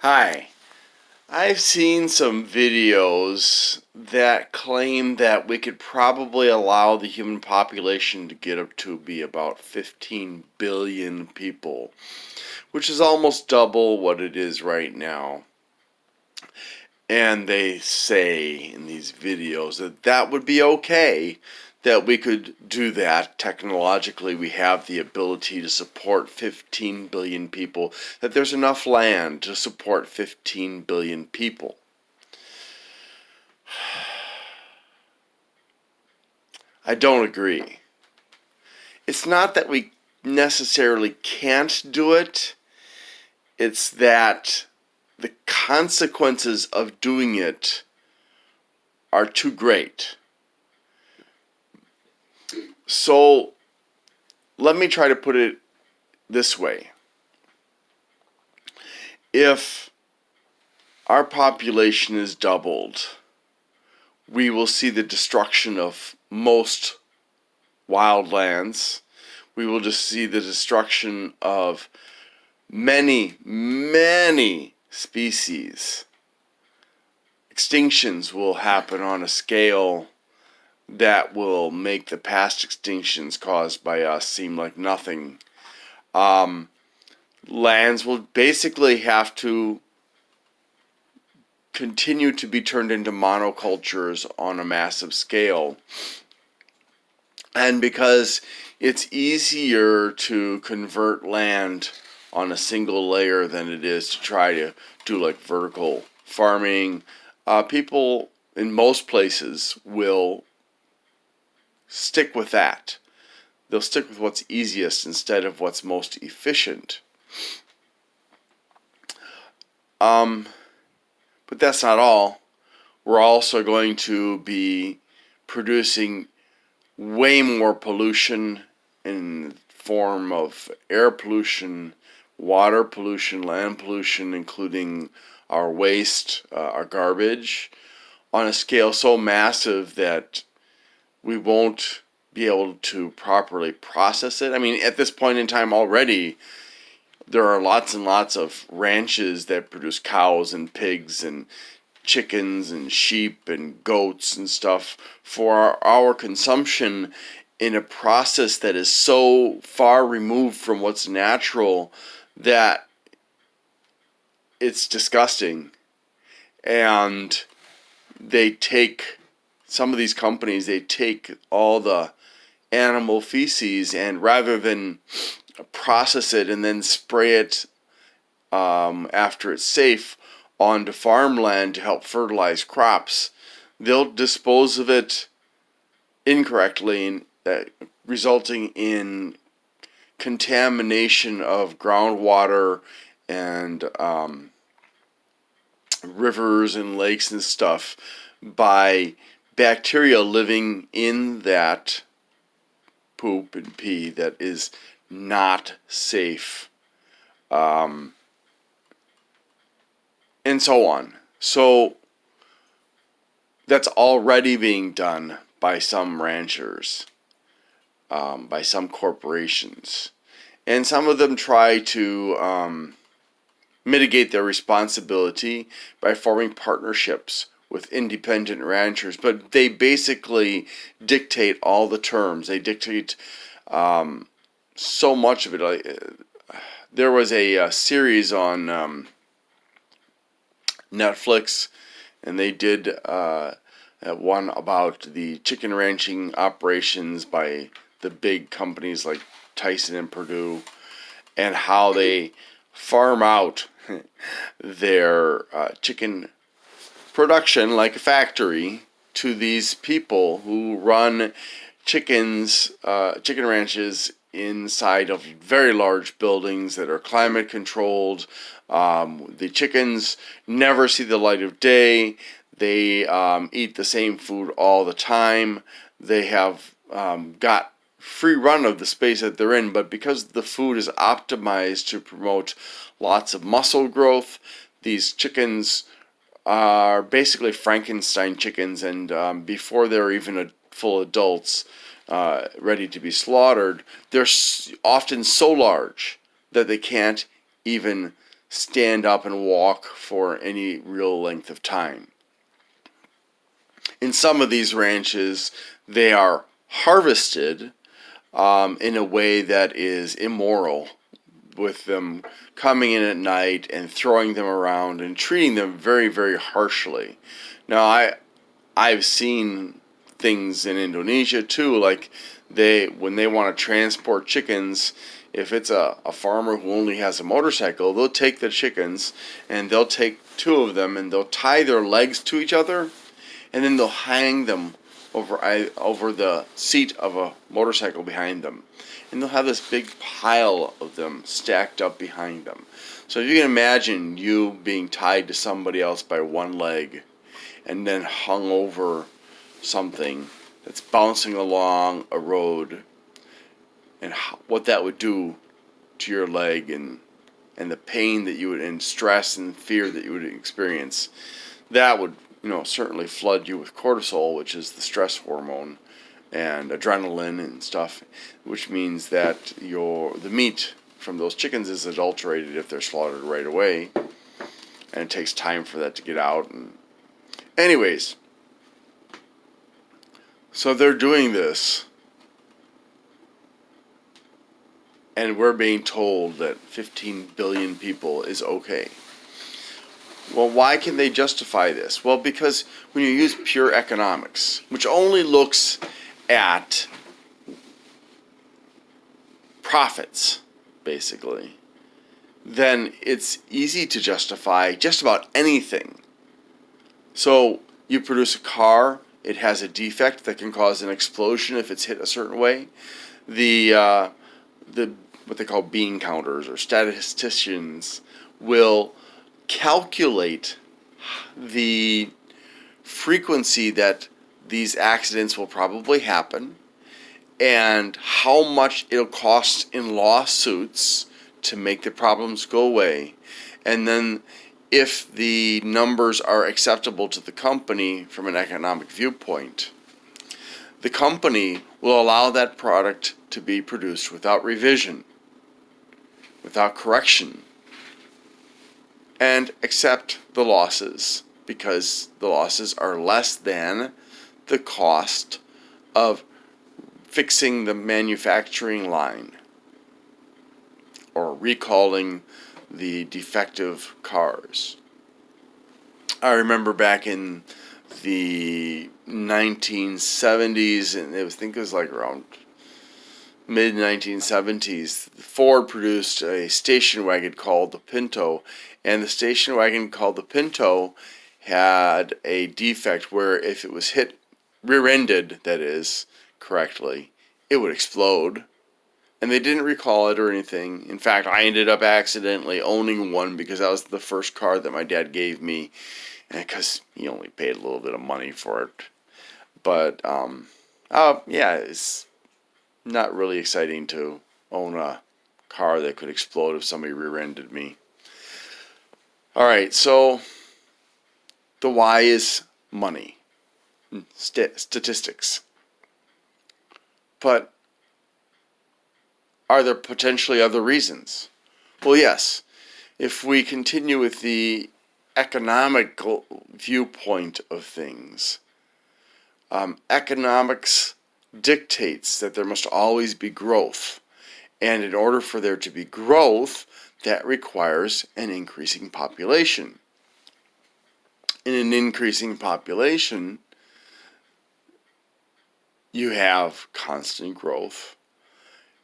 Hi. I've seen some videos that claim that we could probably allow the human population to get up to be about 15 billion people, which is almost double what it is right now. And they say in these videos that that would be okay, that we could do that. Technologically, we have the ability to support 15 billion people, that there's enough land to support 15 billion people. I don't agree. It's not that we necessarily can't do it, it's that the consequences of doing it are too great. So let me try to put it this way. If our population is doubled, we will see the destruction of most wildlands. We will just see the destruction of many, many species. Extinctions will happen on a scale that will make the past extinctions caused by us seem like nothing. Lands will basically have to continue to be turned into monocultures on a massive scale. And because it's easier to convert land on a single layer than it is to try to do like vertical farming, people in most places will stick with that. They'll stick with what's easiest instead of what's most efficient. But that's not all. We're also going to be producing way more pollution in the form of air pollution, water pollution, land pollution, including our waste, our garbage, on a scale so massive that we won't be able to properly process it. I mean, at this point in time already, there are lots and lots of ranches that produce cows and pigs and chickens and sheep and goats and stuff for our consumption in a process that is so far removed from what's natural that it's disgusting. And some of these companies, they take all the animal feces and rather than process it and then spray it after it's safe onto farmland to help fertilize crops, they'll dispose of it incorrectly, resulting in contamination of groundwater and rivers and lakes and stuff by bacteria living in that poop and pee that is not safe, and so on. So that's already being done by some ranchers, by some corporations, and some of them try to mitigate their responsibility by forming partnerships with independent ranchers, but they basically dictate all the terms. They dictate so much of it. There was a series on Netflix, and they did one about the chicken ranching operations by the big companies like Tyson and Purdue, and how they farm out their chicken production like a factory to these people who run chicken ranches inside of very large buildings that are climate controlled. The chickens never see the light of day. They eat the same food all the time. They have got free run of the space that they're in, but because the food is optimized to promote lots of muscle growth, these chickens are basically Frankenstein chickens, and before they're even full adults, ready to be slaughtered, they're often so large that they can't even stand up and walk for any real length of time. In some of these ranches, they are harvested in a way that is immoral, with them coming in at night and throwing them around and treating them very, very harshly. Now, I've seen things in Indonesia too, like when they want to transport chickens, if it's a farmer who only has a motorcycle, they'll take the chickens and they'll take two of them and they'll tie their legs to each other, and then they'll hang them over the seat of a motorcycle behind them. And they'll have this big pile of them stacked up behind them. So if you can imagine you being tied to somebody else by one leg and then hung over something that's bouncing along a road, and what that would do to your leg, and the pain that you would, and stress and fear that you would experience, that would, certainly flood you with cortisol, which is the stress hormone, and adrenaline and stuff, which means that the meat from those chickens is adulterated if they're slaughtered right away, and it takes time for that to get out. And anyways, so they're doing this, and we're being told that 15 billion people is okay. Well, why can they justify this? Well, because when you use pure economics, which only looks at profits, basically, then it's easy to justify just about anything. So you produce a car, it has a defect that can cause an explosion if it's hit a certain way. The what they call bean counters or statisticians will calculate the frequency that these accidents will probably happen, and how much it'll cost in lawsuits to make the problems go away. And then if the numbers are acceptable to the company from an economic viewpoint, the company will allow that product to be produced without revision, without correction, and accept the losses, because the losses are less than the cost of fixing the manufacturing line or recalling the defective cars. I remember back in the 1970s, and I think it was like around mid-1970s, Ford produced a station wagon called the Pinto, and the station wagon called the Pinto had a defect where if it was hit rear-ended, that is, correctly, it would explode. And they didn't recall it or anything. In fact, I ended up accidentally owning one because that was the first car that my dad gave me, because he only paid a little bit of money for it. But, yeah, it's not really exciting to own a car that could explode if somebody rear-ended me. Alright, so the why is money, statistics. But are there potentially other reasons? Well, yes. If we continue with the economical viewpoint of things, economics dictates that there must always be growth. And in order for there to be growth, that requires an increasing population. In an increasing population, you have constant growth.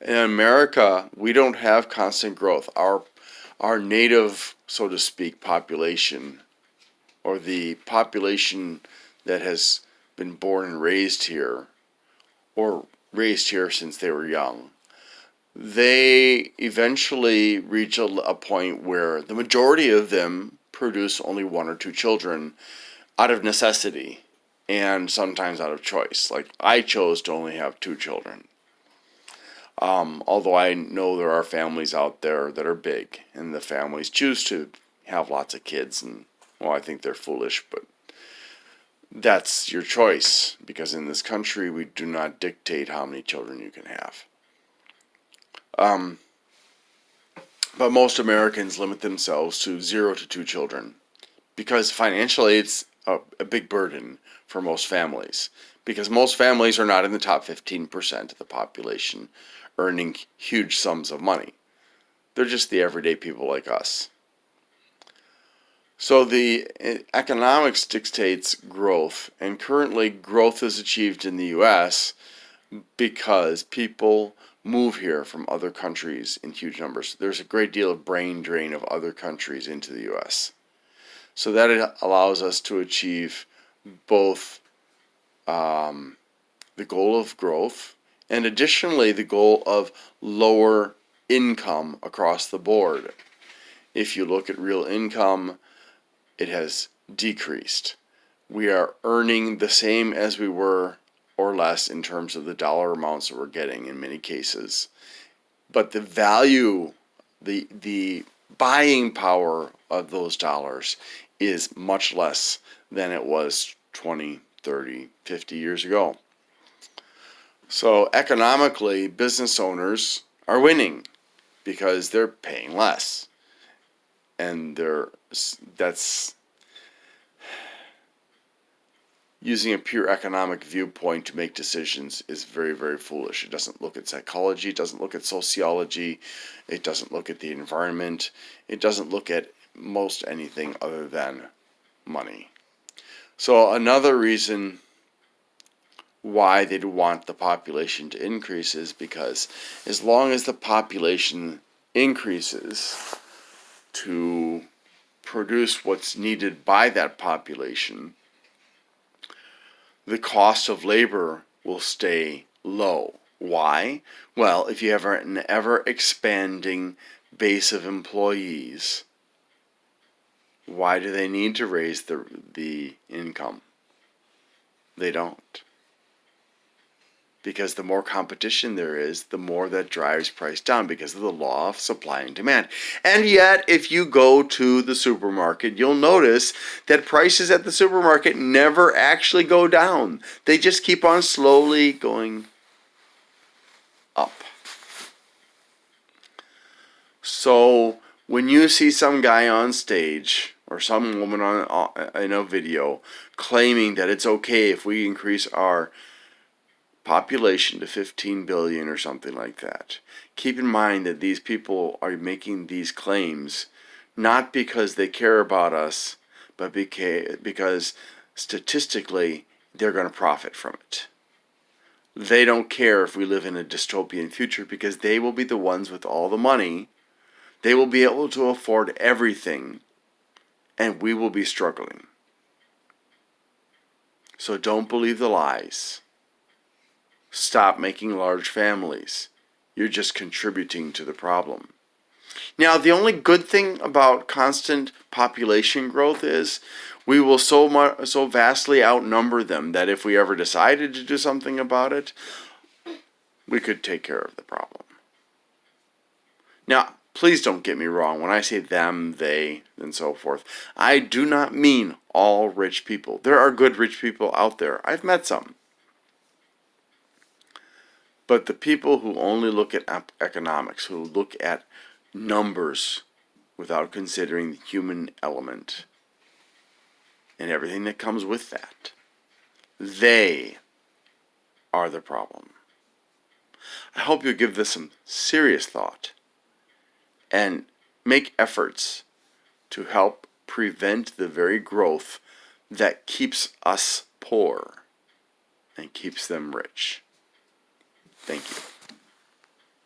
In America, we don't have constant growth. Our native, so to speak, population, or the population that has been born and raised here, or raised here since they were young, they eventually reach a point where the majority of them produce only one or two children out of necessity, and sometimes out of choice. Like, I chose to only have two children. Although I know there are families out there that are big, and the families choose to have lots of kids, and, well, I think they're foolish, but that's your choice, because in this country we do not dictate how many children you can have. But most Americans limit themselves to 0 to 2 children because financially it's a big burden for most families. Because most families are not in the top 15% of the population earning huge sums of money. They're just the everyday people like us. So the economics dictates growth, and currently growth is achieved in the U.S. because people move here from other countries in huge numbers. There's a great deal of brain drain of other countries into the U.S. So that allows us to achieve both the goal of growth and additionally the goal of lower income across the board. If you look at real income, it has decreased. We are earning the same as we were or less in terms of the dollar amounts that we're getting in many cases. But the value, the buying power of those dollars is much less than it was 20, 30, 50 years ago. So economically, business owners are winning because they're paying less. And that's using a pure economic viewpoint to make decisions is very, very foolish. It doesn't look at psychology, it doesn't look at sociology, it doesn't look at the environment, it doesn't look at most anything other than money. So another reason why they'd want the population to increase is because as long as the population increases to produce what's needed by that population, the cost of labor will stay low. Why? Well, if you have an ever expanding base of employees, why do they need to raise the income? They don't. Because the more competition there is, the more that drives price down because of the law of supply and demand. And yet, if you go to the supermarket, you'll notice that prices at the supermarket never actually go down. They just keep on slowly going up. So when you see some guy on stage or some woman in a video claiming that it's okay if we increase our population to 15 billion or something like that, keep in mind that these people are making these claims not because they care about us, but because statistically they're going to profit from it. They don't care if we live in a dystopian future because they will be the ones with all the money. They will be able to afford everything, and we will be struggling. So don't believe the lies. Stop making large families. You're just contributing to the problem. Now, the only good thing about constant population growth is we will so vastly outnumber them that if we ever decided to do something about it, we could take care of the problem. Now, please don't get me wrong. When I say them, they, and so forth, I do not mean all rich people. There are good rich people out there. I've met some. But the people who only look at economics, who look at numbers without considering the human element and everything that comes with that, they are the problem. I hope you'll give this some serious thought and make efforts to help prevent the very growth that keeps us poor and keeps them rich. Thank you.